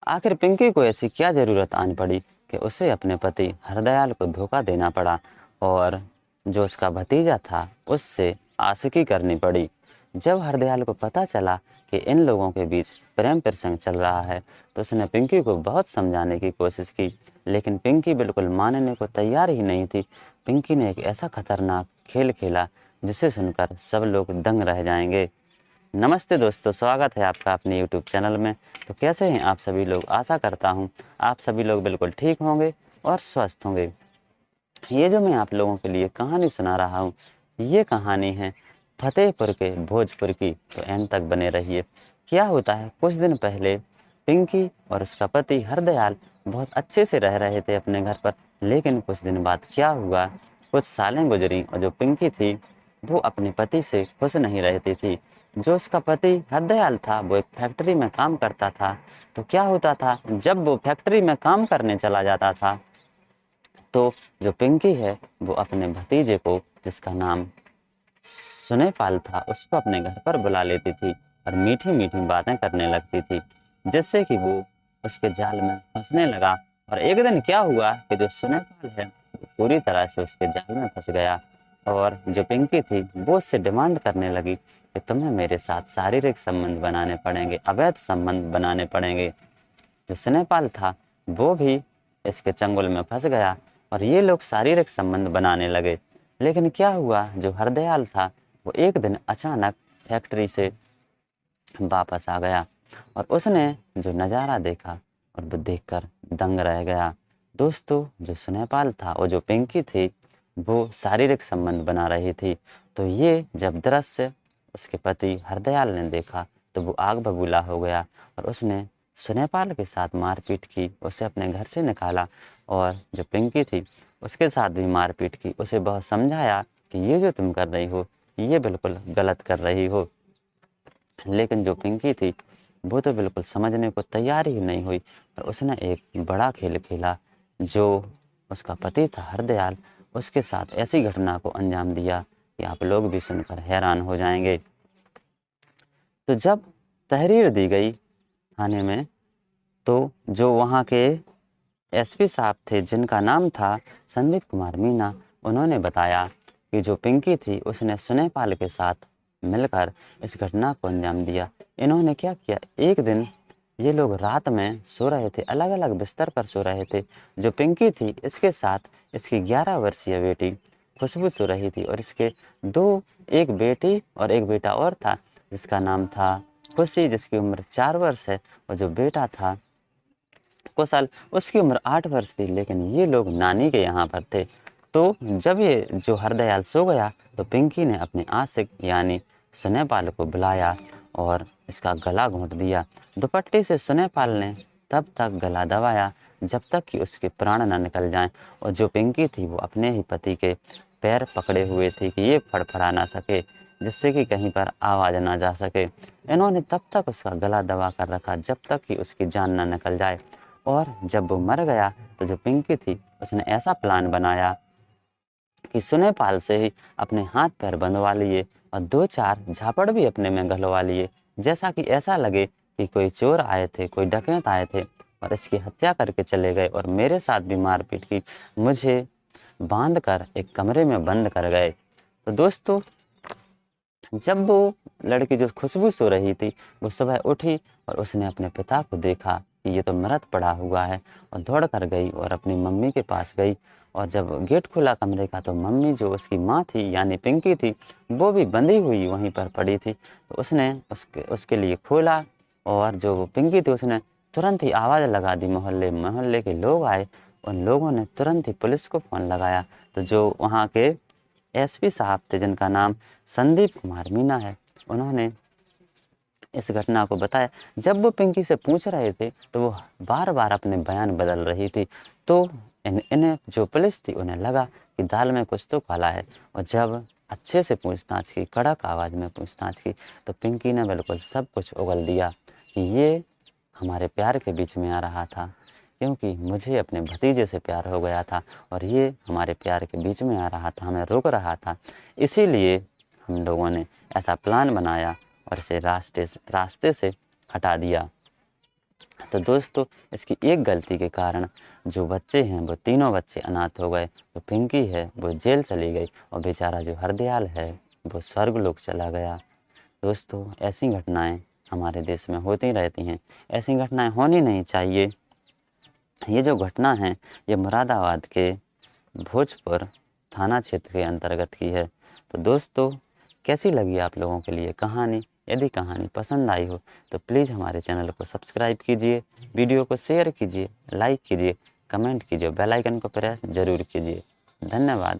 आखिर पिंकी को ऐसी क्या ज़रूरत आन पड़ी कि उसे अपने पति हरदयाल को धोखा देना पड़ा और जो उसका भतीजा था उससे आशिकी करनी पड़ी। जब हरदयाल को पता चला कि इन लोगों के बीच प्रेम प्रसंग चल रहा है तो उसने पिंकी को बहुत समझाने की कोशिश की, लेकिन पिंकी बिल्कुल मानने को तैयार ही नहीं थी। पिंकी ने एक ऐसा खतरनाक खेल खेला जिसे सुनकर सब लोग दंग रह जाएंगे। नमस्ते दोस्तों, स्वागत है आपका अपने यूट्यूब चैनल में। तो कैसे हैं आप सभी लोग? आशा करता हूं आप सभी लोग बिल्कुल ठीक होंगे और स्वस्थ होंगे। ये जो मैं आप लोगों के लिए कहानी सुना रहा हूँ, ये कहानी है फतेहपुर के भोजपुर की। तो एंड तक बने रहिए। क्या होता है, कुछ दिन पहले पिंकी और उसका पति हरदयाल बहुत अच्छे से रह रहे थे अपने घर पर, लेकिन कुछ दिन बाद क्या हुआ, कुछ सालें गुजरी और जो पिंकी थी वो अपने पति से खुश नहीं रहती थी। जो उसका पति हरदयाल था वो एक फैक्ट्री में काम करता था। तो क्या होता था, जब वो फैक्ट्री में काम करने चला जाता था तो जो पिंकी है वो अपने भतीजे को, जिसका नाम सुनेपाल था, उसको अपने घर पर बुला लेती थी और मीठी मीठी बातें करने लगती थी, जिससे कि वो उसके जाल में फंसने लगा। और एक दिन क्या हुआ कि जो सुनेपाल है वो पूरी तरह से उसके जाल में फंस गया और जो पिंकी थी वो उससे डिमांड करने लगी कि तुम्हें मेरे साथ शारीरिक संबंध बनाने पड़ेंगे, अवैध संबंध बनाने पड़ेंगे। जो सुनेपाल था वो भी इसके चंगुल में फंस गया और ये लोग शारीरिक संबंध बनाने लगे। लेकिन क्या हुआ, जो हरदयाल था वो एक दिन अचानक फैक्ट्री से वापस आ गया और उसने जो नज़ारा देखा और वो देखकर दंग रह गया। दोस्तों, जो सुनेपाल था और जो पिंकी थी वो शारीरिक संबंध बना रही थी। तो ये जब दृश्य उसके पति हरदयाल ने देखा तो वो आग बबूला हो गया और उसने सुनेपाल के साथ मारपीट की, उसे अपने घर से निकाला और जो पिंकी थी उसके साथ भी मारपीट की। उसे बहुत समझाया कि ये जो तुम कर रही हो ये बिल्कुल गलत कर रही हो, लेकिन जो पिंकी थी वो तो बिल्कुल समझने को तैयार ही नहीं हुई और उसने एक बड़ा खेल खेला। जो उसका पति था हरदयाल, उसके साथ ऐसी घटना को अंजाम दिया कि आप लोग भी सुनकर हैरान हो जाएंगे। तो जब तहरीर दी गई थाने में तो जो वहाँ के एसपी साहब थे, जिनका नाम था संदीप कुमार मीना, उन्होंने बताया कि जो पिंकी थी उसने सुनेपाल के साथ मिलकर इस घटना को अंजाम दिया। इन्होंने क्या किया, एक दिन ये लोग रात में सो रहे थे, अलग अलग बिस्तर पर सो रहे थे। जो पिंकी थी इसके साथ इसकी 11 वर्षीय बेटी खुशबू सो रही थी और इसके एक बेटी और एक बेटा और था, जिसका नाम था खुशी, जिसकी उम्र 4 वर्ष है, और जो बेटा था कुशल, उसकी उम्र 8 वर्ष थी। लेकिन ये लोग नानी के यहाँ पर थे। तो जब ये जो हरदयाल सो गया तो पिंकी ने अपने आशिक यानी सुनेपाल को बुलाया और इसका गला घोंट दिया। दुपट्टे से सुनेपाल ने तब तक गला दबाया जब तक कि उसके प्राण न निकल जाएं। और जो पिंकी थी वो अपने ही पति के पैर पकड़े हुए थी कि ये फड़फड़ा ना सके, जिससे कि कहीं पर आवाज़ ना जा सके। इन्होंने तब तक उसका गला दबा कर रखा जब तक कि उसकी जान ना निकल जाए। और जब वो मर गया तो जो पिंकी थी उसने ऐसा प्लान बनाया कि सुनेपाल से ही अपने हाथ पैर बंधवा लिए और 2-4 झापड़ भी अपने में गलवा लिए, जैसा कि ऐसा लगे कि कोई चोर आए थे, कोई डकैत आए थे और इसकी हत्या करके चले गए और मेरे साथ भी मारपीट की, मुझे बांध कर एक कमरे में बंद कर गए। तो दोस्तों, जब वो लड़की जो खुशबू सो रही थी वो सुबह उठी और उसने अपने पिता को देखा कि ये तो मृत पड़ा हुआ है, और दौड़ कर गई और अपनी मम्मी के पास गई। और जब गेट खुला कमरे का तो मम्मी जो उसकी माँ थी यानी पिंकी थी वो भी बंधी हुई वहीं पर पड़ी थी। तो उसने उसके लिए खोला और जो वो पिंकी थी उसने तुरंत ही आवाज़ लगा दी। मोहल्ले मोहल्ले के लोग आए, उन लोगों ने तुरंत ही पुलिस को फ़ोन लगाया। तो जो वहाँ के एसपी साहब थे, जिनका नाम संदीप कुमार मीना है, उन्होंने इस घटना को बताया। जब वो पिंकी से पूछ रहे थे तो वो बार बार अपने बयान बदल रही थी। तो इन्हें जो पुलिस थी उन्हें लगा कि दाल में कुछ तो काला है। और जब अच्छे से पूछताछ की, कड़क आवाज़ में पूछताछ की, तो पिंकी ने बिल्कुल सब कुछ उगल दिया कि ये हमारे प्यार के बीच में आ रहा था, क्योंकि मुझे अपने भतीजे से प्यार हो गया था और ये हमारे प्यार के बीच में आ रहा था, हमें रोक रहा था। इसीलिए हम लोगों ने ऐसा प्लान बनाया और इसे रास्ते से हटा दिया। तो दोस्तों इसकी एक गलती के कारण जो बच्चे हैं वो तीनों बच्चे अनाथ हो गए। तो पिंकी है वो जेल चली गई और बेचारा जो हरदयाल है वो स्वर्गलोक चला गया। दोस्तों ऐसी घटनाएं हमारे देश में होती रहती हैं, ऐसी घटनाएं होनी नहीं चाहिए। ये जो घटना है ये मुरादाबाद के भोजपुर थाना क्षेत्र के अंतर्गत की है। तो दोस्तों कैसी लगी आप लोगों के लिए कहानी? यदि कहानी पसंद आई हो तो प्लीज़ हमारे चैनल को सब्सक्राइब कीजिए, वीडियो को शेयर कीजिए, लाइक कीजिए, कमेंट कीजिए, बेल आइकन को प्रेस ज़रूर कीजिए। धन्यवाद।